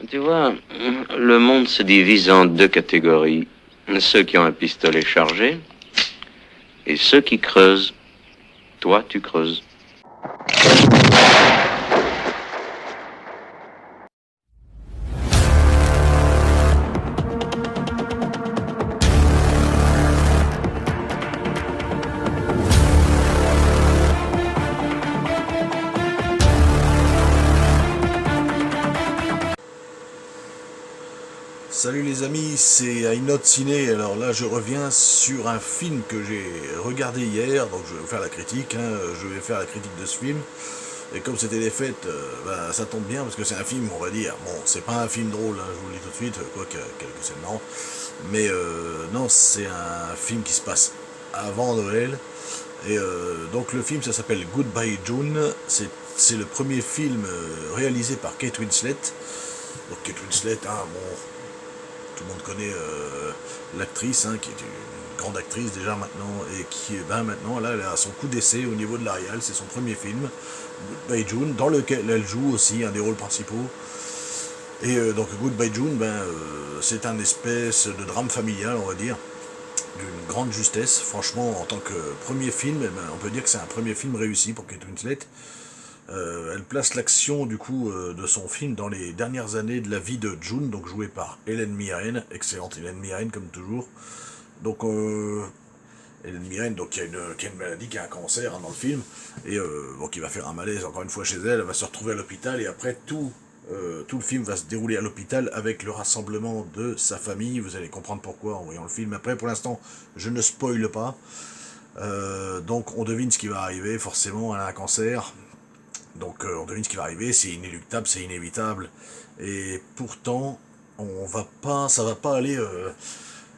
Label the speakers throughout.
Speaker 1: Tu vois, le monde se divise en deux catégories. Ceux qui ont un pistolet chargé et ceux qui creusent. Toi, tu creuses.
Speaker 2: Salut les amis, c'est iNote Ciné. Alors là, je reviens sur un film que j'ai regardé hier, donc je vais vous faire la critique. Je vais faire la critique de ce film. Et comme c'était les fêtes, ça tombe bien parce que c'est un film, on va dire. Bon, c'est pas un film drôle, je vous le dis tout de suite, quoique quelques scènes marrantes. Mais non, c'est un film qui se passe avant Noël. Et donc le film, ça s'appelle Goodbye June. C'est le premier film réalisé par Kate Winslet. Donc Kate Winslet, bon, tout le monde connaît l'actrice, qui est une grande actrice déjà maintenant, et qui, maintenant, là, elle a son coup d'essai au niveau de la réal. C'est son premier film, Goodbye June, dans lequel elle joue aussi un des rôles principaux. Et donc Goodbye June, c'est un espèce de drame familial, on va dire, d'une grande justesse. Franchement, en tant que premier film, on peut dire que c'est un premier film réussi pour Kate Winslet. Elle place l'action du coup de son film dans les dernières années de la vie de June, donc jouée par Helen Mirren, excellente Helen Mirren comme toujours. Donc Helen Mirren, donc qui a une maladie, qui a un cancer dans le film, et donc il va faire un malaise encore une fois chez elle. Elle va se retrouver à l'hôpital, et après tout le film va se dérouler à l'hôpital avec le rassemblement de sa famille. Vous allez comprendre pourquoi en voyant le film. Après, pour l'instant, je ne spoile pas. Donc on devine ce qui va arriver. Forcément, elle a un cancer. Donc on devine ce qui va arriver, c'est inéluctable, c'est inévitable. Et pourtant, ça va pas aller.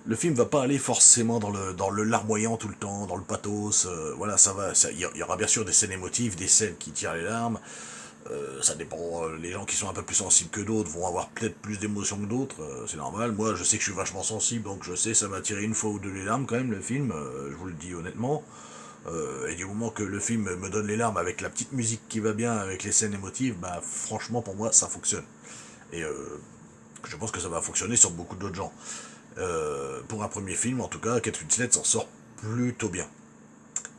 Speaker 2: Le film va pas aller forcément dans le larmoyant tout le temps, dans le pathos. Voilà, il y aura bien sûr des scènes émotives, des scènes qui tirent les larmes. Ça dépend. Les gens qui sont un peu plus sensibles que d'autres vont avoir peut-être plus d'émotions que d'autres. C'est normal. Moi, je sais que je suis vachement sensible, donc je sais ça m'a tiré une fois ou deux les larmes quand même le film. Je vous le dis honnêtement. Et du moment que le film me donne les larmes avec la petite musique qui va bien, avec les scènes émotives, franchement pour moi ça fonctionne. Et je pense que ça va fonctionner sur beaucoup d'autres gens. Pour un premier film, en tout cas, Kate Winslet s'en sort plutôt bien.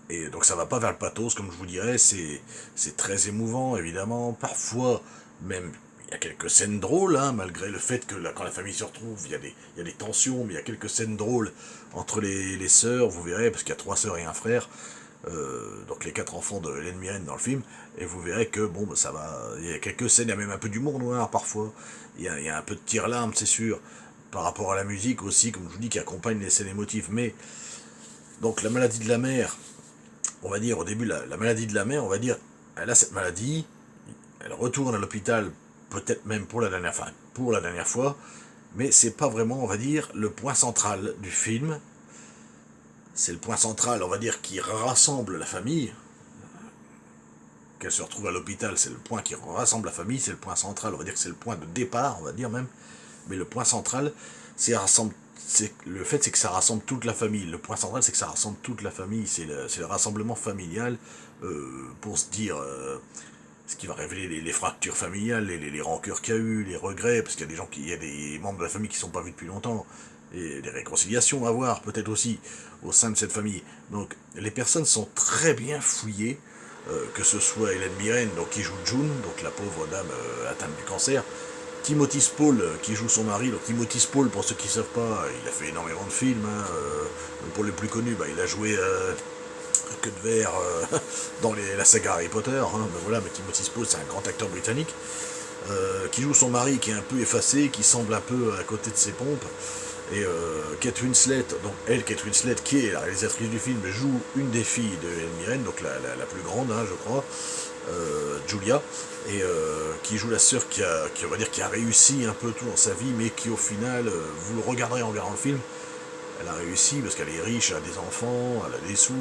Speaker 2: Et donc ça va pas vers le pathos, comme je vous dirais, c'est très émouvant, évidemment. Parfois, même, il y a quelques scènes drôles, malgré le fait que quand la famille se retrouve, il y a des tensions, mais il y a quelques scènes drôles entre les sœurs, vous verrez, parce qu'il y a 3 sœurs et un frère. Donc les 4 enfants de Helen Mirren dans le film, et vous verrez que bon, ça va. Il y a quelques scènes, il y a même un peu d'humour noir parfois. Il y a un peu de tire-larme, c'est sûr, par rapport à la musique aussi, comme je vous dis, qui accompagne les scènes émotives. Mais donc la maladie de la mère, on va dire au début, la maladie de la mère, on va dire, elle a cette maladie, elle retourne à l'hôpital, peut-être même pour la dernière fois, mais c'est pas vraiment, on va dire, le point central du film. C'est le point central, on va dire, qui rassemble la famille. Qu'elle se retrouve à l'hôpital, c'est le point qui rassemble la famille, c'est le point central, on va dire que c'est le point de départ, on va dire même. Mais le point central, le fait, c'est que ça rassemble toute la famille. Le point central, c'est que ça rassemble toute la famille. C'est le rassemblement familial pour se dire ce qui va révéler les fractures familiales, les rancœurs qu'il y a eu, les regrets, parce qu'il y a il y a des membres de la famille qui ne sont pas vus depuis longtemps, et des réconciliations à avoir peut-être aussi au sein de cette famille. Donc les personnes sont très bien fouillées, que ce soit Helen Mirren, donc, qui joue June, donc la pauvre dame atteinte du cancer, Timothy Spall, qui joue son mari. Donc Timothy Spall, pour ceux qui ne savent pas, il a fait énormément de films. Pour les plus connus, il a joué Queue de Verre dans la saga Harry Potter. Mais Timothy Spall, c'est un grand acteur britannique qui joue son mari, qui est un peu effacé, qui semble un peu à côté de ses pompes. Et Kate Winslet, donc Kate Winslet, qui est la réalisatrice du film, joue une des filles de Helen Mirren, donc la plus grande, je crois, Julia, et qui joue la sœur on va dire, qui a réussi un peu tout dans sa vie, mais qui au final, vous le regarderez en regardant le film, elle a réussi parce qu'elle est riche, elle a des enfants, elle a des sous,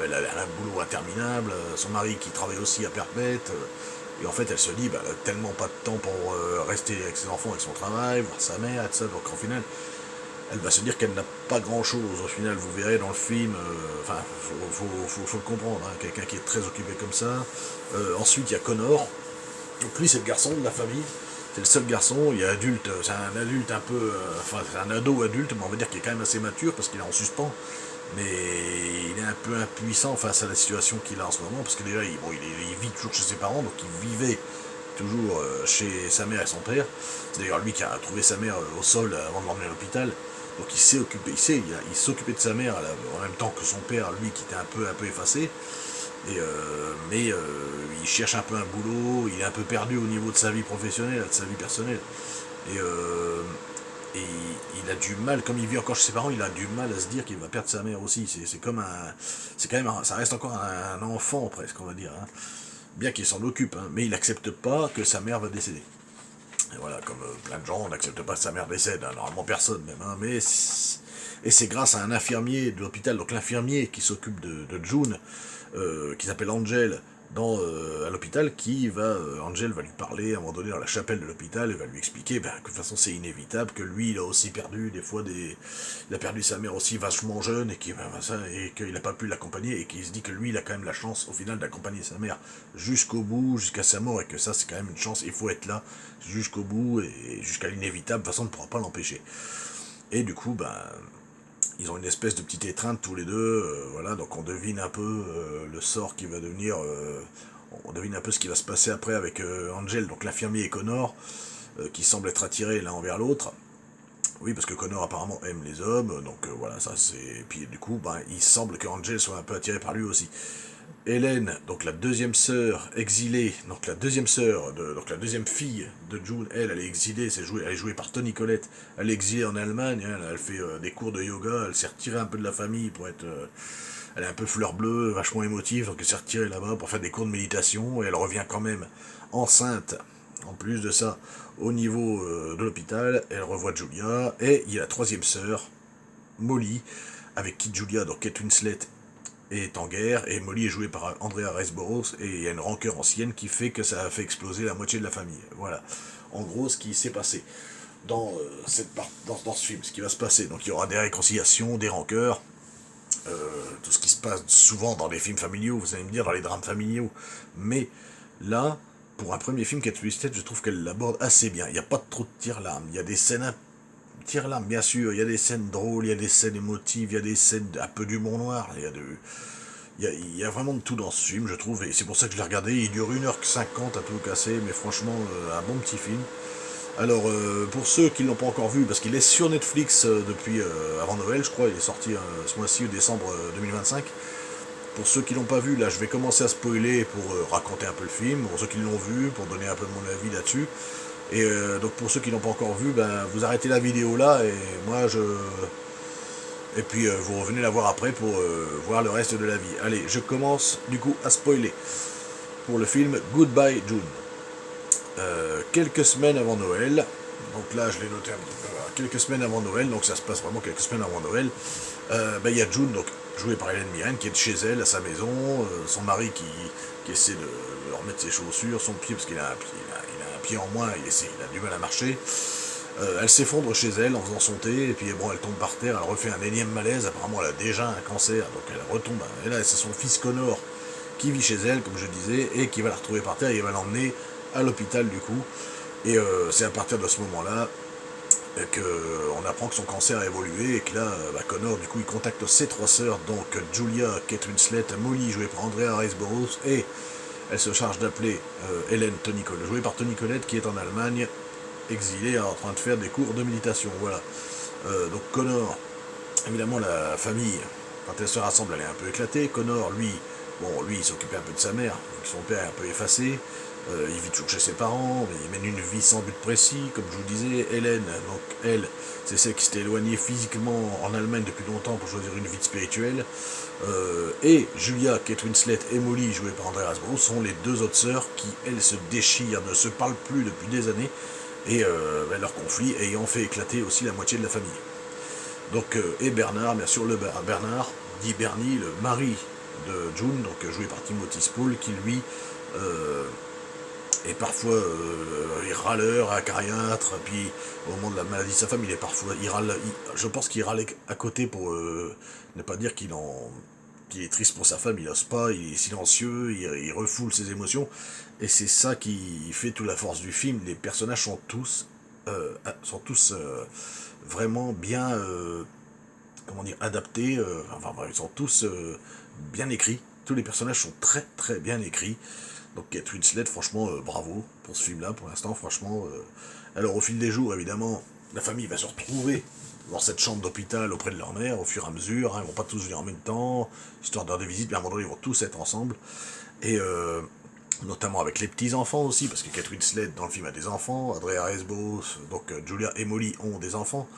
Speaker 2: elle a un boulot interminable, son mari qui travaille aussi à perpète, et en fait elle se dit, elle a tellement pas de temps pour rester avec ses enfants, avec son travail, voir sa mère, tout ça, donc au final, elle va se dire qu'elle n'a pas grand chose. Au final, vous verrez dans le film, faut le comprendre, quelqu'un qui est très occupé comme ça. Ensuite, il y a Connor, donc lui c'est le garçon de la famille, c'est le seul garçon, il est adulte, c'est un adulte un peu, enfin c'est un ado adulte, mais on va dire qu'il est quand même assez mature parce qu'il est en suspens, mais il est un peu impuissant face à la situation qu'il a en ce moment, parce que déjà il vit toujours chez ses parents, donc il vivait toujours chez sa mère et son père. C'est d'ailleurs lui qui a trouvé sa mère au sol avant de l'emmener à l'hôpital. Donc il s'est occupé, il s'occupait de sa mère en même temps que son père, lui qui était un peu effacé. Mais il cherche un peu un boulot, il est un peu perdu au niveau de sa vie professionnelle, de sa vie personnelle. Et, euh, et il a du mal, comme il vit encore chez ses parents, il a du mal à se dire qu'il va perdre sa mère aussi. C'est comme c'est quand même, ça reste encore un enfant presque, on va dire. Hein. Bien qu'il s'en occupe, hein, mais il n'accepte pas que sa mère va décéder. Et voilà, comme plein de gens n'acceptent pas que sa mère décède, hein, normalement personne même. Hein, et c'est grâce à un infirmier de l'hôpital, donc l'infirmier qui s'occupe de June, qui s'appelle Angel, à l'hôpital, Angel va lui parler à un moment donné dans la chapelle de l'hôpital et va lui expliquer que de toute façon c'est inévitable, que lui il a aussi perdu il a perdu sa mère aussi vachement jeune et qu'il n'a pas pu l'accompagner et qu'il se dit que lui il a quand même la chance au final d'accompagner sa mère jusqu'au bout, jusqu'à sa mort, et que ça c'est quand même une chance, il faut être là jusqu'au bout et jusqu'à l'inévitable, de toute façon on ne pourra pas l'empêcher. Et du coup, ils ont une espèce de petite étreinte tous les deux, voilà, donc on devine un peu le sort qui va devenir, on devine un peu ce qui va se passer après avec Angel, donc l'infirmier et Connor, qui semblent être attirés l'un envers l'autre. Oui, parce que Connor apparemment aime les hommes, donc voilà, ça c'est... Et puis du coup, il semble que Angel soit un peu attiré par lui aussi. Hélène, donc la deuxième sœur exilée, donc la deuxième fille de June, elle est exilée, elle est jouée par Toni Collette, elle est exilée en Allemagne, hein, elle fait des cours de yoga, elle s'est retirée un peu de la famille pour être... elle est un peu fleur bleue, vachement émotive, donc elle s'est retirée là-bas pour faire des cours de méditation, et elle revient quand même enceinte, en plus de ça, au niveau de l'hôpital, elle revoit Julia, et il y a la troisième sœur, Molly, avec qui Julia, donc Kate Winslet, est en guerre, et Molly est jouée par Andrea Riseborough, et il y a une rancœur ancienne qui fait que ça a fait exploser la moitié de la famille. Voilà, en gros, ce qui s'est passé dans, dans ce film, ce qui va se passer. Donc il y aura des réconciliations, des rancœurs, tout ce qui se passe souvent dans les films familiaux, vous allez me dire, dans les drames familiaux. Mais là, pour un premier film, Kate Winslet, je trouve qu'elle l'aborde assez bien. Il n'y a pas trop de tire-larmes, il y a des scènes tire-larmes, bien sûr, il y a des scènes drôles, il y a des scènes émotives, il y a des scènes un peu d'humour noir, il y a vraiment de tout dans ce film, je trouve, et c'est pour ça que je l'ai regardé. Il dure 1h50 à tout casser, mais franchement, un bon petit film. Alors, pour ceux qui ne l'ont pas encore vu, parce qu'il est sur Netflix depuis avant Noël, je crois, il est sorti ce mois-ci, décembre 2025. Pour ceux qui l'ont pas vu, là, je vais commencer à spoiler pour raconter un peu le film. Pour ceux qui l'ont vu, pour donner un peu de mon avis là-dessus. Et donc, pour ceux qui l'ont pas encore vu, vous arrêtez la vidéo là, et moi, et puis vous revenez la voir après pour voir le reste de la vie. Allez, je commence du coup à spoiler pour le film Goodbye June. Quelques semaines avant Noël, donc là je l'ai noté un petit peu, quelques semaines avant Noël, donc ça se passe vraiment quelques semaines avant Noël, il y a June, donc jouée par Hélène Mirren, qui est chez elle, à sa maison, son mari qui essaie de remettre ses chaussures, son pied, parce qu'il a un pied en moins, il a du mal à marcher. Elle s'effondre chez elle en faisant son thé, et puis bon, elle tombe par terre, elle refait un énième malaise, apparemment elle a déjà un cancer, donc elle retombe, et là c'est son fils Connor qui vit chez elle, comme je disais, et qui va la retrouver par terre, et il va l'emmener à l'hôpital du coup, et c'est à partir de ce moment-là qu'on apprend que son cancer a évolué, et que là, Connor, du coup, il contacte ses trois sœurs, donc Julia, Kate Winslet, Molly, jouée par Andrea Riseborough, et elle se charge d'appeler Hélène, jouée par Toni Collette, qui est en Allemagne, exilée, en train de faire des cours de méditation, voilà. Donc Connor, évidemment, la famille, quand elle se rassemble, elle est un peu éclatée. Connor, lui, il s'occupait un peu de sa mère, donc son père est un peu effacé. Il vit toujours chez ses parents, mais il mène une vie sans but précis, comme je vous disais. Hélène, donc elle, c'est celle qui s'était éloignée physiquement en Allemagne depuis longtemps pour choisir une vie spirituelle. Et Julia, Kate Winslet et Molly, jouées par Andrea Riseborough, sont les deux autres sœurs qui, elles, se déchirent, ne se parlent plus depuis des années, et leur conflit ayant fait éclater aussi la moitié de la famille. Donc, et Bernard, bien sûr, Bernard, dit Bernie, le mari de June, donc joué par Timothy Spall, qui lui est parfois râleur, acariâtre, puis au moment de la maladie de sa femme, il râle, je pense qu'il râle à côté pour ne pas dire il est triste pour sa femme, il n'ose pas, il est silencieux, il refoule ses émotions, et c'est ça qui fait toute la force du film. Les personnages sont tous vraiment bien, comment dire, adaptés, ils sont tous bien écrits. Tous les personnages sont très très bien écrits. Donc Kate Winslet, franchement, bravo pour ce film-là, pour l'instant, franchement. Alors au fil des jours, évidemment, la famille va se retrouver dans cette chambre d'hôpital auprès de leur mère, au fur et à mesure, hein, ils vont pas tous venir en même temps, histoire de faire des visites, mais à un moment donné, ils vont tous être ensemble, et notamment avec les petits-enfants aussi, parce que Kate Winslet, dans le film, a des enfants, Andrea Riseborough, donc Julia et Molly ont des enfants,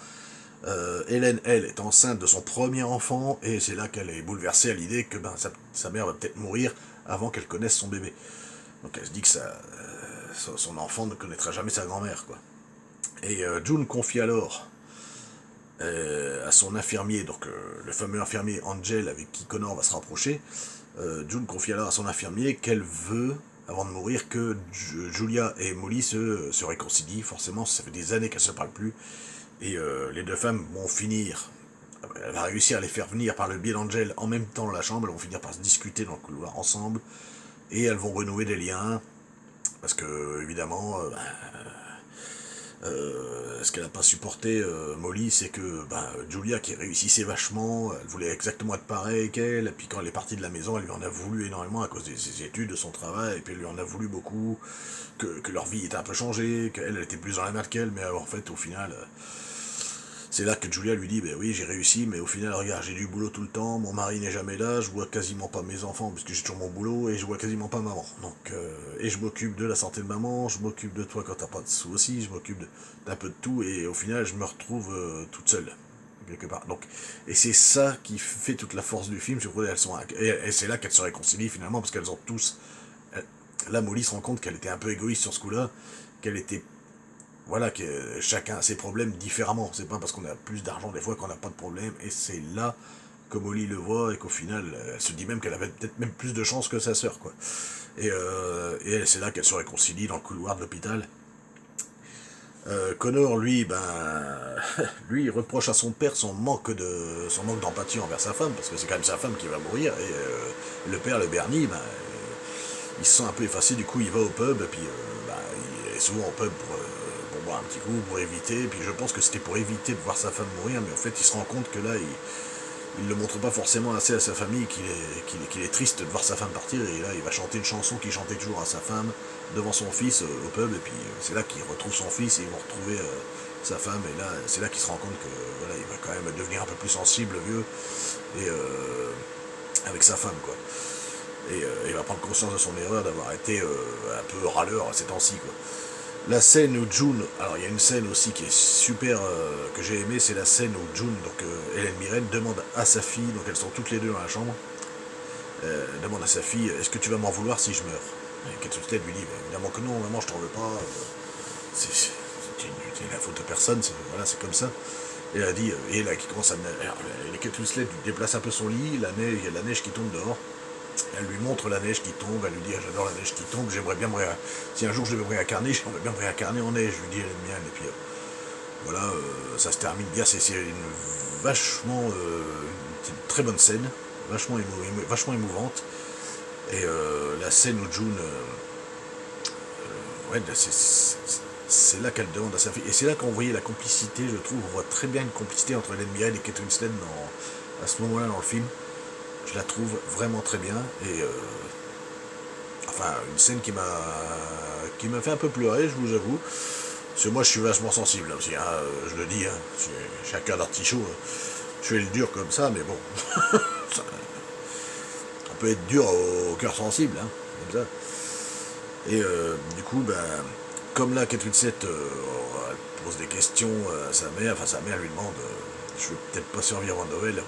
Speaker 2: Hélène, elle, est enceinte de son premier enfant, et c'est là qu'elle est bouleversée à l'idée que sa mère va peut-être mourir avant qu'elle connaisse son bébé. Donc elle se dit que son enfant ne connaîtra jamais sa grand-mère, quoi. Et June confie alors à son infirmier, donc le fameux infirmier Angel avec qui Connor va se rapprocher, June confie alors à son infirmier qu'elle veut, avant de mourir, que Julia et Molly se réconcilient. Forcément, ça fait des années qu'elles ne se parlent plus, et les deux femmes vont finir, elle va réussir à les faire venir par le biais d'Angel en même temps dans la chambre, elles vont finir par se discuter dans le couloir ensemble, et elles vont renouer des liens, parce que, évidemment, ce qu'elle n'a pas supporté, Molly, c'est que Julia, qui réussissait vachement, elle voulait exactement être pareille qu'elle, et puis quand elle est partie de la maison, elle lui en a voulu énormément à cause de ses études, de son travail, et puis elle lui en a voulu beaucoup, que leur vie était un peu changée, qu'elle était plus dans la merde qu'elle, mais en fait, au final, c'est là que Julia lui dit, ben oui, j'ai réussi, mais au final, regarde, j'ai du boulot tout le temps, mon mari n'est jamais là, je vois quasiment pas mes enfants, parce que j'ai toujours mon boulot, et je vois quasiment pas maman. Donc, et je m'occupe de la santé de maman, je m'occupe de toi quand t'as pas de sous aussi, je m'occupe d'un peu de tout, et au final, je me retrouve toute seule, quelque part. Donc, et c'est ça qui fait toute la force du film, je crois, et c'est là qu'elles se réconcilient finalement, parce qu'elles ont tous... Là, Molly se rend compte qu'elle était un peu égoïste sur ce coup-là, qu'elle était, voilà, que chacun a ses problèmes différemment. C'est pas parce qu'on a plus d'argent des fois qu'on n'a pas de problème. Et c'est là que Molly le voit et qu'au final, elle se dit même qu'elle avait peut-être même plus de chance que sa sœur, quoi. Et c'est là qu'elle se réconcilie dans le couloir de l'hôpital. Connor, lui, lui, il reproche à son père son manque d'empathie envers sa femme, parce que c'est quand même sa femme qui va mourir. Et le père, le Bernie, il se sent un peu effacé. Du coup, il va au pub, et puis il est souvent au pub pour boire un petit coup, pour éviter, et puis je pense que c'était pour éviter de voir sa femme mourir, mais en fait il se rend compte que là il le montre pas forcément assez à sa famille, qu'il est triste de voir sa femme partir, et là il va chanter une chanson qu'il chantait toujours à sa femme devant son fils au pub, et puis c'est là qu'il retrouve son fils, et ils vont retrouver sa femme, et là c'est là qu'il se rend compte que voilà, il va quand même devenir un peu plus sensible, vieux, et avec sa femme, quoi. Et il va prendre conscience de son erreur d'avoir été un peu râleur à ces temps-ci, quoi. La scène où June, alors il y a une scène aussi qui est super, que j'ai aimé, c'est la scène où June, donc Hélène Mirren, demande à sa fille, donc elles sont toutes les deux dans la chambre, demande à sa fille, est-ce que tu vas m'en vouloir si je meurs? Et Kate Winslet lui dit, évidemment que non, maman, je t'en veux pas, c'est la faute de personne, voilà, c'est comme ça. Et elle a dit, et là qui commence à Kate Winslet lui déplace un peu son lit, il y a de la neige qui tombe dehors. Elle lui montre la neige qui tombe, elle lui dit, j'adore la neige qui tombe, j'aimerais bien si un jour je devais me réincarner, j'aimerais bien me réincarner en neige, je lui dis, elle aime bien, et puis voilà, ça se termine bien, c'est une très bonne scène, vachement émouvante, et la scène où June, ouais, c'est là qu'elle demande à sa fille, et c'est là qu'on voyait la complicité, je trouve, on voit très bien une complicité entre Hélène Mirren et Kate Winslet à ce moment-là dans le film. Je la trouve vraiment très bien, et enfin une scène qui m'a fait un peu pleurer, je vous avoue, parce que moi je suis vachement sensible là aussi, hein, je le dis, hein, j'ai un cœur d'artichaut, je fais le dur comme ça, mais bon, ça peut être dur au cœur sensible, hein, comme ça. Et du coup, comme là Kate Winslet elle pose des questions à sa mère, enfin sa mère lui demande, je vais peut-être pas survivre avant Noël.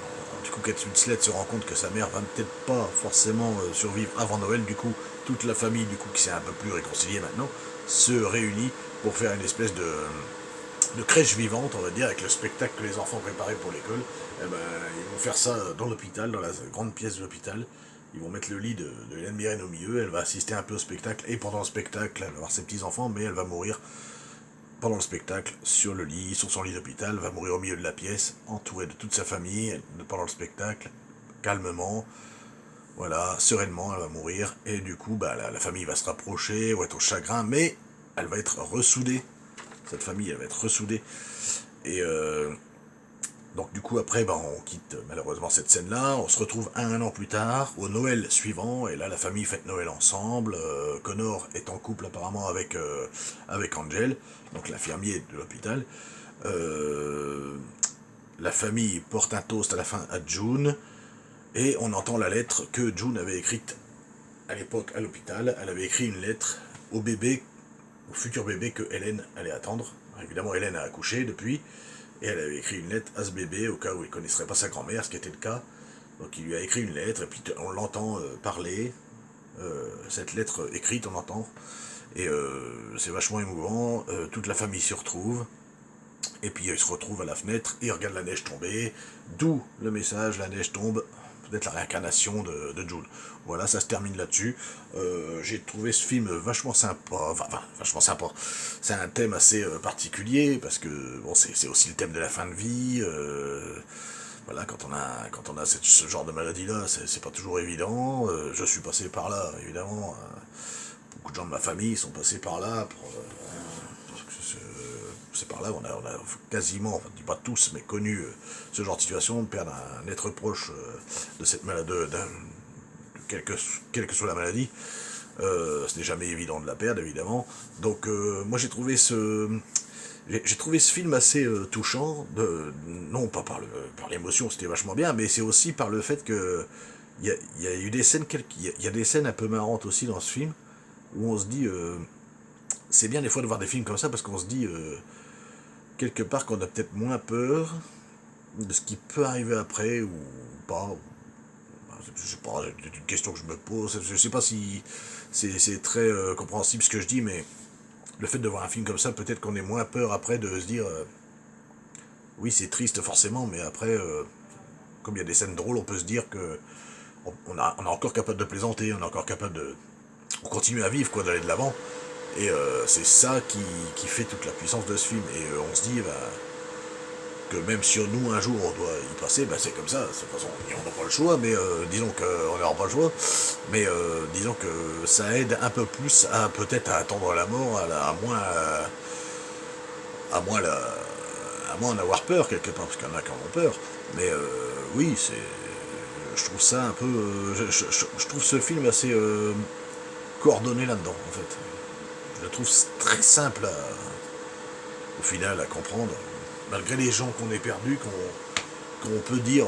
Speaker 2: Du coup, Kate Winslet se rend compte que sa mère va peut-être pas forcément survivre avant Noël. Du coup, toute la famille, du coup, qui s'est un peu plus réconciliée maintenant, se réunit pour faire une espèce de crèche vivante, on va dire, avec le spectacle que les enfants préparaient pour l'école. Ils vont faire ça dans l'hôpital, dans la grande pièce de l'hôpital. Ils vont mettre le lit de Hélène Mirren au milieu. Elle va assister un peu au spectacle, et pendant le spectacle, elle va voir ses petits-enfants, mais elle va mourir pendant le spectacle, sur le lit, sur son lit d'hôpital, va mourir au milieu de la pièce, entourée de toute sa famille, pendant le spectacle, calmement, Voilà, sereinement, elle va mourir, et du coup, bah, la famille va se rapprocher, va être au chagrin, mais elle va être ressoudée. Cette famille, elle va être ressoudée. Et donc du coup, après, bah, on quitte malheureusement cette scène-là, on se retrouve un an plus tard, au Noël suivant, et là, la famille fête Noël ensemble. Connor est en couple apparemment avec Angel, donc l'infirmier de l'hôpital. La famille porte un toast à la fin à June, et on entend la lettre que June avait écrite à l'époque à l'hôpital. Elle avait écrit une lettre au bébé, au futur bébé que Hélène allait attendre. Évidemment, Hélène a accouché depuis, et elle avait écrit une lettre à ce bébé au cas où il ne connaisserait pas sa grand-mère, ce qui était le cas. Donc il lui a écrit une lettre, et puis on l'entend parler, cette lettre écrite, on l'entend, et c'est vachement émouvant. Toute la famille se retrouve, et puis ils se retrouvent à la fenêtre, et ils regardent la neige tomber, d'où le message, la neige tombe, peut-être la réincarnation de June. Voilà, ça se termine là-dessus. J'ai trouvé ce film vachement sympa, enfin vachement sympa. C'est un thème assez particulier, parce que bon, c'est aussi le thème de la fin de vie. Voilà, quand on a ce genre de maladie-là, c'est pas toujours évident. Je suis passé par là, évidemment. Beaucoup de gens de ma famille sont passés par là. C'est par là où on a quasiment, enfin, je dis pas tous, mais connu ce genre de situation, de perdre un être proche de cette maladie, quelle que soit la maladie. Ce n'est jamais évident de la perdre, évidemment. Donc moi j'ai trouvé ce film assez touchant, non pas par l'émotion, c'était vachement bien, mais c'est aussi par le fait que il y a eu des scènes, il y a des scènes un peu marrantes aussi dans ce film, où on se dit, c'est bien des fois de voir des films comme ça, parce qu'on se dit, quelque part qu'on a peut-être moins peur de ce qui peut arriver après, ou pas. Je sais pas, c'est une question que je me pose, je sais pas si c'est très compréhensible ce que je dis, mais le fait de voir un film comme ça, peut-être qu'on ait moins peur après de se dire, oui c'est triste forcément, mais après, comme il y a des scènes drôles, on peut se dire que on est encore capable de plaisanter, on est encore capable de... On continue à vivre, quoi, d'aller de l'avant. Et c'est ça qui fait toute la puissance de ce film. Et on se dit, bah, que même si nous un jour on doit y passer, bah c'est comme ça, de toute façon on n'a pas le choix, mais disons qu'on n'aura pas le choix, mais disons que ça aide un peu plus à peut-être à attendre la mort, à moins en avoir peur quelque part, parce qu'il y en a qui en ont peur, mais oui, je trouve ça un peu, je trouve ce film assez coordonné là-dedans en fait, je le trouve très simple au final à comprendre, malgré les gens qu'on ait perdus, qu'on peut dire,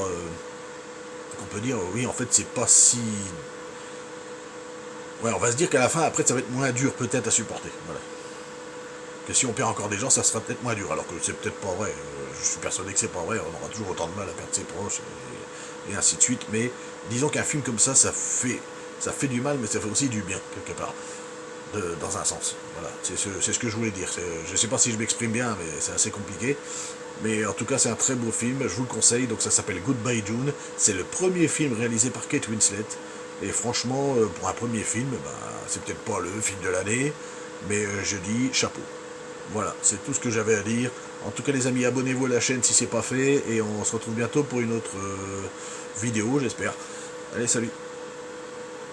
Speaker 2: oui, en fait, c'est pas si... Ouais, on va se dire qu'à la fin, après, ça va être moins dur, peut-être, à supporter, voilà. Que si on perd encore des gens, ça sera peut-être moins dur, alors que c'est peut-être pas vrai. Je suis persuadé que c'est pas vrai, on aura toujours autant de mal à perdre ses proches, et ainsi de suite, mais disons qu'un film comme ça fait du mal, mais ça fait aussi du bien, quelque part. Dans un sens. Voilà, c'est ce que je voulais dire. Je ne sais pas si je m'exprime bien, mais c'est assez compliqué. Mais en tout cas, c'est un très beau film, je vous le conseille. Donc ça s'appelle Goodbye June. C'est le premier film réalisé par Kate Winslet. Et franchement, pour un premier film, bah, c'est peut-être pas le film de l'année, mais je dis chapeau. Voilà, c'est tout ce que j'avais à dire. En tout cas, les amis, abonnez-vous à la chaîne si c'est pas fait. Et on se retrouve bientôt pour une autre vidéo, j'espère. Allez, salut!